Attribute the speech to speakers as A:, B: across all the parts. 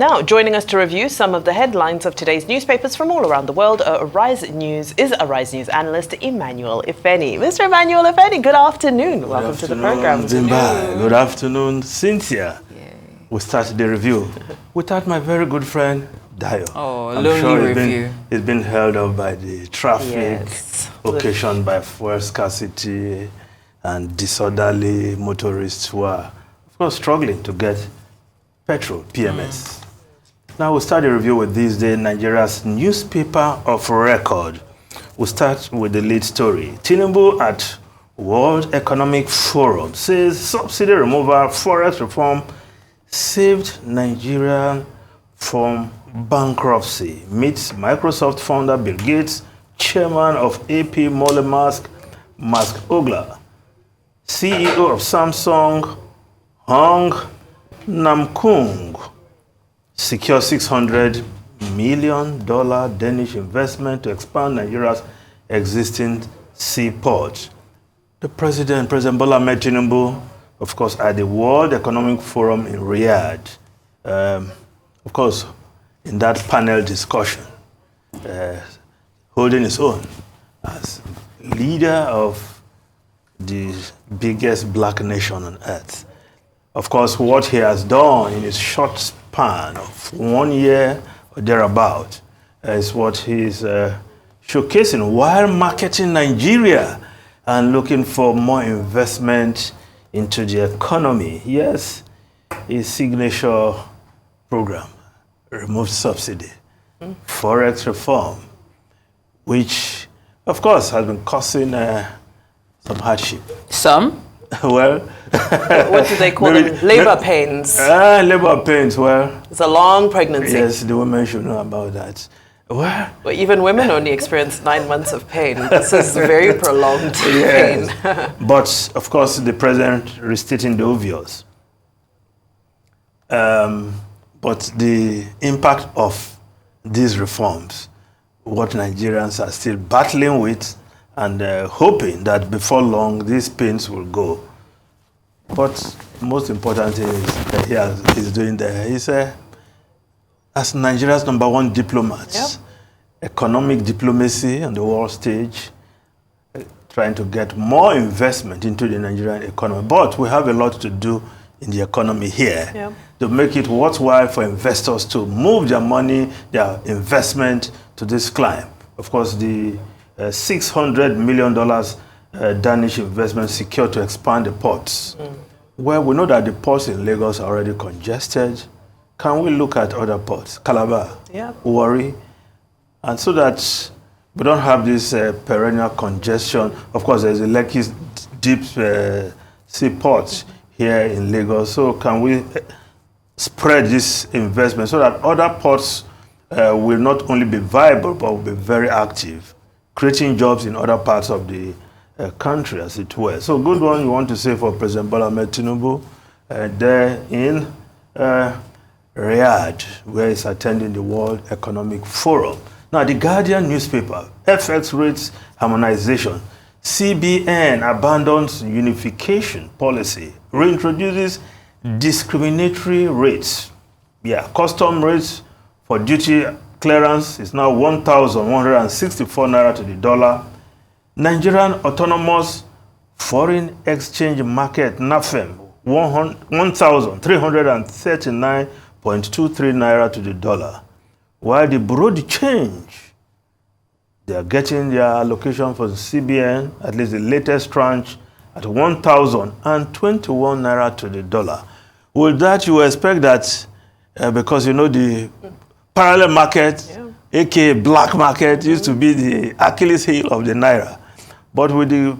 A: Now, joining us to review some of the headlines of today's newspapers from all around the world, Arise News analyst Emmanuel Ifeni. Mr. Emmanuel Ifeni, good afternoon. Welcome to the program.
B: Good afternoon, Cynthia. Yay. We start the review without my very good friend Dayo.
C: Oh, lonely review.
B: It's been held up by the traffic, occasioned by fuel scarcity and disorderly motorists who are, of course, struggling to get petrol, PMS. Now we'll start the review with this day, Nigeria's newspaper of record. We'll start with the lead story. Tinubu at World Economic Forum says subsidy removal, Forex reform saved Nigeria from bankruptcy. Meets Microsoft founder Bill Gates, chairman of AP Mole Mask Ogla, CEO of Samsung, Hong Namkung, secure $600 million Danish investment to expand Nigeria's existing seaport. The President Bola Ahmed Tinubu, of course, at the World Economic Forum in Riyadh, of course, in that panel discussion, holding his own as leader of the biggest black nation on earth. Of course, what he has done in his short span of 1 year or thereabout is what he's showcasing while marketing Nigeria and looking for more investment into the economy. Yes, his signature program, removed subsidy, Forex reform, which, of course, has been causing some hardship.
C: Some?
B: Well,
A: what do they call them? Labor pains.
B: Labor pains. Well,
A: it's a long pregnancy.
B: Yes, the women should know about that. Well,
A: even women only experience 9 months of pain. This is very prolonged pain.
B: But of course, the president restating the obvious. But the impact of these reforms, what Nigerians are still battling with, and hoping that before long these pains will go. But most important thing is that he's doing there. He's as Nigeria's #1 diplomat, economic diplomacy on the world stage, trying to get more investment into the Nigerian economy. But we have a lot to do in the economy here to make it worthwhile for investors to move their money, their investment to this climb. Of course, the $600 million Danish investment secured to expand the ports. Well, we know that the ports in Lagos are already congested. Can we look at other ports? Calabar, Warri, and so that we don't have this perennial congestion. Of course, there's a Lekki deep sea port here in Lagos. So can we spread this investment so that other ports will not only be viable, but will be very active, creating jobs in other parts of the country, as it were. So good one you want to say for President Bola Ahmed Tinubu there in Riyadh, where he's attending the World Economic Forum. Now, the Guardian newspaper, FX rates harmonization. CBN abandons unification policy, reintroduces discriminatory rates. Custom rates for duty clearance is now 1,164 naira to the dollar. Nigerian Autonomous Foreign Exchange Market, NAFEM, 1,339.23 naira to the dollar. While the Bureau de Change, they are getting their allocation for the CBN, at least the latest tranche, at 1,021 naira to the dollar. With that, you expect that because you know the parallel market, aka black market, used to be the Achilles heel of the naira. But with the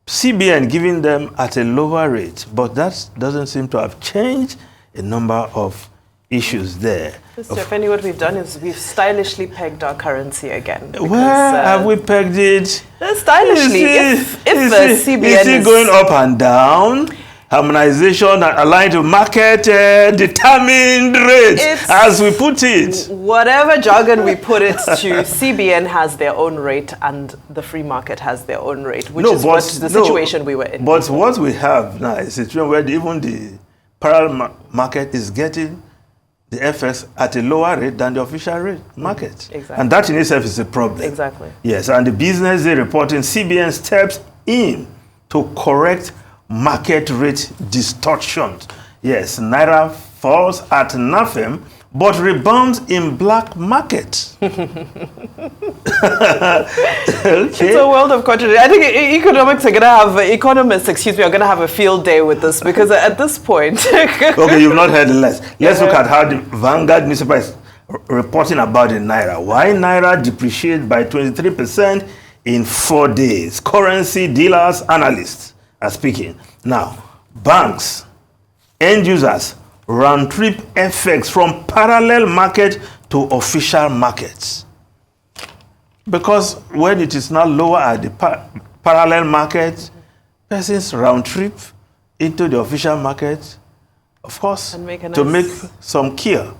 B: CBN giving them at a lower rate, but that doesn't seem to have changed a number of issues there.
A: Mr. Ifeni, what we've done is we've stylishly pegged our currency again.
B: Because, where have we pegged it?
A: Stylishly. If the CBN
B: is it going up and down? Harmonization aligned to market determined rates, as we put it.
A: Whatever jargon we put it to, CBN has their own rate and the free market has their own rate, which is the situation we were in.
B: But what we have now is a situation where even the parallel market is getting the FX at a lower rate than the official rate market.
A: Exactly.
B: And that in itself is a problem.
A: Exactly.
B: Yes, and the business day reporting CBN steps in to correct market rate distortions. Yes, Naira falls at NAFEM, but rebounds in black market. Okay.
A: It's a world of contradiction. I think economists, are going to have a field day with this, because at this point...
B: Okay, you've not heard the less. Let's look at how the Vanguard newspaper is reporting about the Naira. Why Naira depreciated by 23% in 4 days? Currency dealers, analysts are speaking. Now, banks, end users, round-trip FX from parallel market to official markets. Because when it is now lower at the parallel market, persons round-trip into the official market, of course, to make some cure.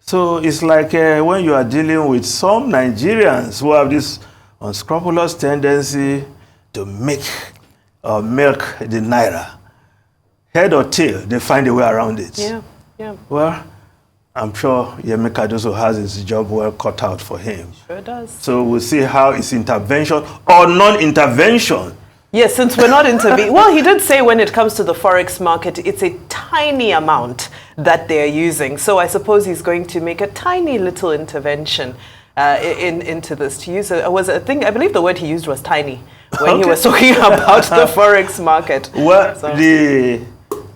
B: So it's like when you are dealing with some Nigerians who have this unscrupulous tendency to make or milk the Naira. Head or tail, they find a way around it.
A: Yeah, yeah.
B: Well, I'm sure Yemi Cardoso has his job well cut out for him.
A: Sure does.
B: So we'll see how his intervention or non-intervention.
A: Yes, since we're not intervening. Well, he did say when it comes to the Forex market, it's a tiny amount that they're using. So I suppose he's going to make a tiny little intervention into this. To use I believe the word he used was tiny when he was talking about the Forex market.
B: Well,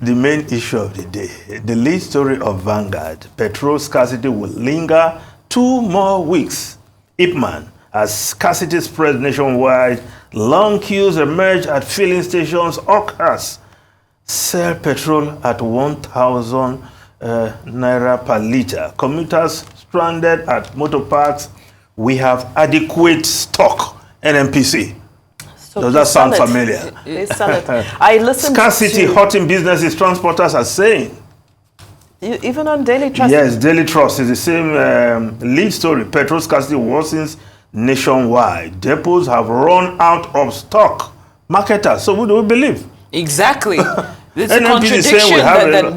B: the main issue of the day, the lead story of Vanguard, petrol scarcity will linger 2 more weeks. Ipman, as scarcity spreads nationwide, long queues emerge at filling stations. Hawkers sell petrol at 1,000 naira per litre. Commuters stranded at motor parks. We have adequate stock. NNPC.
A: So
B: does that sound familiar?
A: They sell it. I listened
B: Scarcity hurting businesses, transporters are saying.
A: Even on Daily Trust?
B: Yes, Daily Trust is the same lead story. Petrol scarcity worsens nationwide. Depots have run out of stock. Marketers, so what do we believe?
C: Exactly. It's a contradiction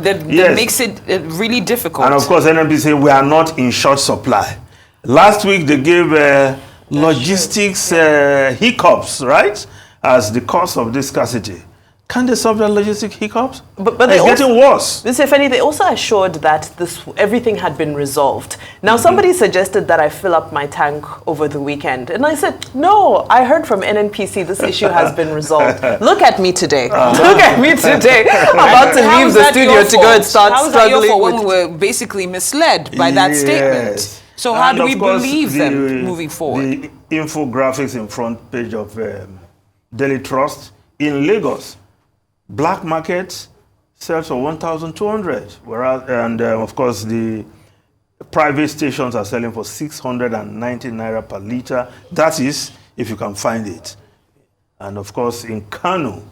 C: that makes it really difficult.
B: And of course, NNPC say we are not in short supply. Last week, they gave logistics hiccups, right, as the cause of this scarcity. Can they solve the logistic hiccups?
A: But
B: it's getting worse.
A: Mr. Feni, they also assured that everything had been resolved. Now, somebody suggested that I fill up my tank over the weekend. And I said, no, I heard from NNPC this issue has been resolved. Look at me today. Look at me today. I'm about to leave the studio to go and start struggling
C: with... When we're basically misled by that statement. So how do we believe them moving forward?
B: The infographics in front page of Daily Trust in Lagos. Black market sells for 1,200, whereas, and of course, the private stations are selling for 690 naira per litre. That is, if you can find it. And of course, in Kano,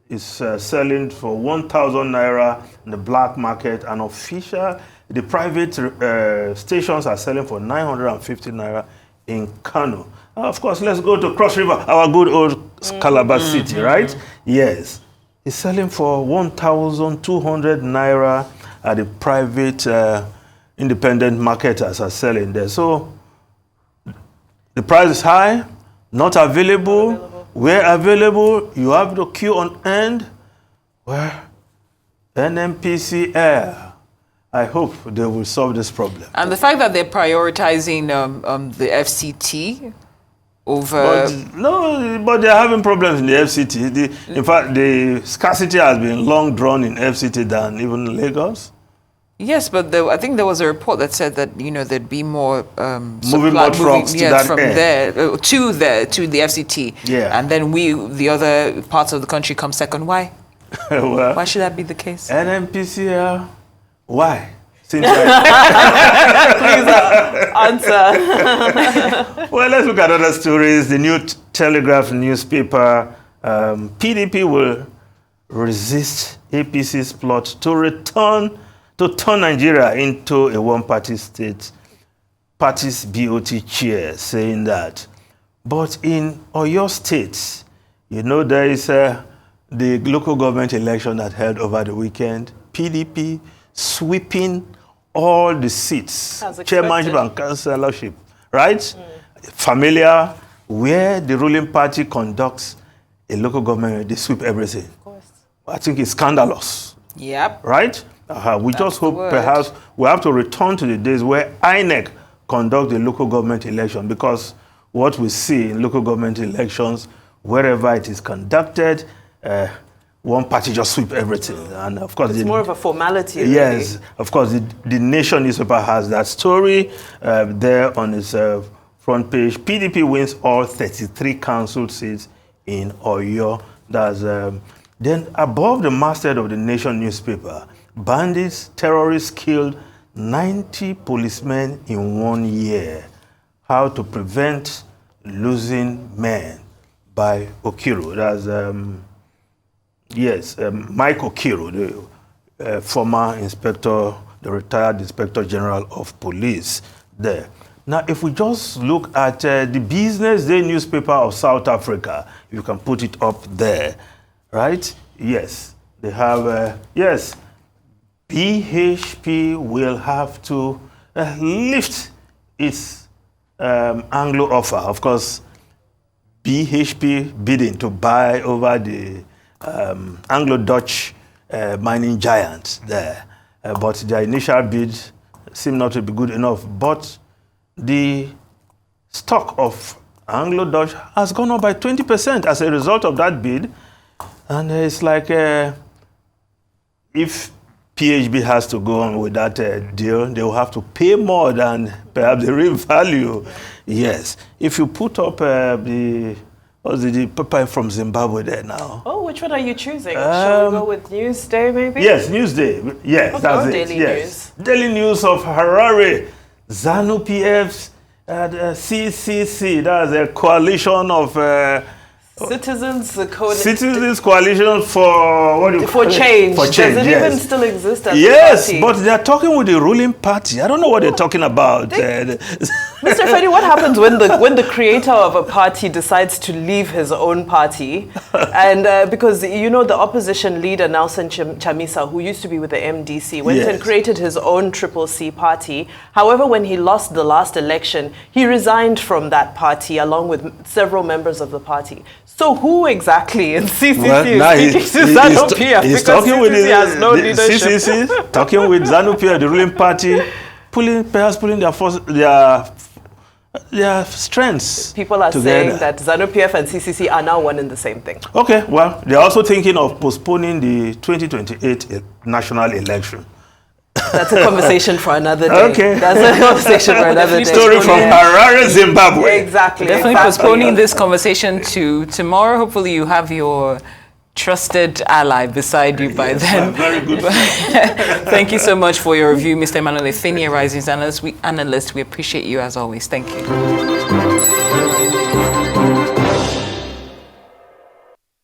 B: it's selling for 1,000 naira in the black market. And the private stations are selling for 950 naira in Kano. Of course, let's go to Cross River, our good old Calabar city, right? Yes. It's selling for 1,200 naira at the private independent marketers are selling there. So the price is high, not available. Where available, you have the queue on end. Where NNPC Air. I hope they will solve this problem.
C: And the fact that they're prioritizing the FCT over...
B: But they're having problems in the FCT. In fact, the scarcity has been long drawn in FCT than even Lagos.
C: Yes, but I think there was a report that said that there'd be more
B: moving more trucks to that
C: from
B: end.
C: there to the FCT.
B: Yeah.
C: And then the other parts of the country come second. Why?
B: Well,
C: why should that be the case?
B: NNPCL, why? Please
A: answer.
B: Well, let's look at other stories. The New Telegraph newspaper, PDP will resist APC's plot to turn Nigeria into a one-party state. Party's BOT chair saying that. But in Oyo State, there is the local government election that held over the weekend. PDP sweeping all the seats, chairmanship and councillorship, right? Familiar, where the ruling party conducts a local government, they sweep everything. Of course. I think it's scandalous.
C: Yep.
B: Right? We just hope perhaps we have to return to the days where INEC conduct the local government election, because what we see in local government elections, wherever it is conducted, one party just sweep everything. And of course,
A: it's more of a formality.
B: Yes,
A: really.
B: Of course, the Nation newspaper has that story there on its front page. PDP wins all 33 council seats in Oyo. That's then above the masthead of the Nation newspaper, bandits, terrorists killed 90 policemen in 1 year. How to prevent losing men by Okiru. That's Mike Okiru, the former inspector, the retired Inspector General of Police there. Now, if we just look at the Business Day newspaper of South Africa, you can put it up there, right? Yes, they have, BHP will have to lift its Anglo offer. Of course, BHP bidding to buy over the Anglo-Dutch mining giant there. But their initial bid seemed not to be good enough. But the stock of Anglo-Dutch has gone up by 20% as a result of that bid. And it's like if PHB has to go on with that deal, they will have to pay more than perhaps the real value. Yes. If you put up the paper from Zimbabwe there now.
A: Oh, which one are you choosing? Shall we go with Newsday, maybe?
B: Yes, Newsday. Yes, that's it.
A: Daily News.
B: Daily News of Harare. ZANU-PF's CCC, that's a coalition of
A: Citizens
B: Coalition for what do you
A: for change.
B: For change.
A: Does it
B: yes.
A: even still exist as
B: yes,
A: a party?
B: but they are talking with the ruling party. I don't know what they're talking about.
A: Mr. Freddy, what happens when the creator of a party decides to leave his own party? And because, you know, the opposition leader, Nelson Chamisa, who used to be with the MDC, went and created his own Triple C party. However, when he lost the last election, he resigned from that party along with several members of the party. So who exactly in CCC is speaking to ZANU-PF?
B: He's
A: because
B: talking
A: CCC
B: with
A: has no leadership.
B: CCC, talking with ZANU-PF, the ruling party, perhaps pulling their strengths.
A: People are
B: together.
A: saying that ZANU-PF and CCC are now one and the same thing.
B: Okay, well, they're also thinking of postponing the 2028 national election.
A: That's a conversation for another day.
B: Okay.
A: That's a conversation for another day.
B: Story from Harare, Zimbabwe.
A: Exactly.
C: Definitely postponing this conversation to tomorrow. Hopefully you have your trusted ally beside you by then.
B: Very good.
C: Thank you so much for your review, Mr. Emmanuel Efeni, Rising analyst. We appreciate you as always. Thank you.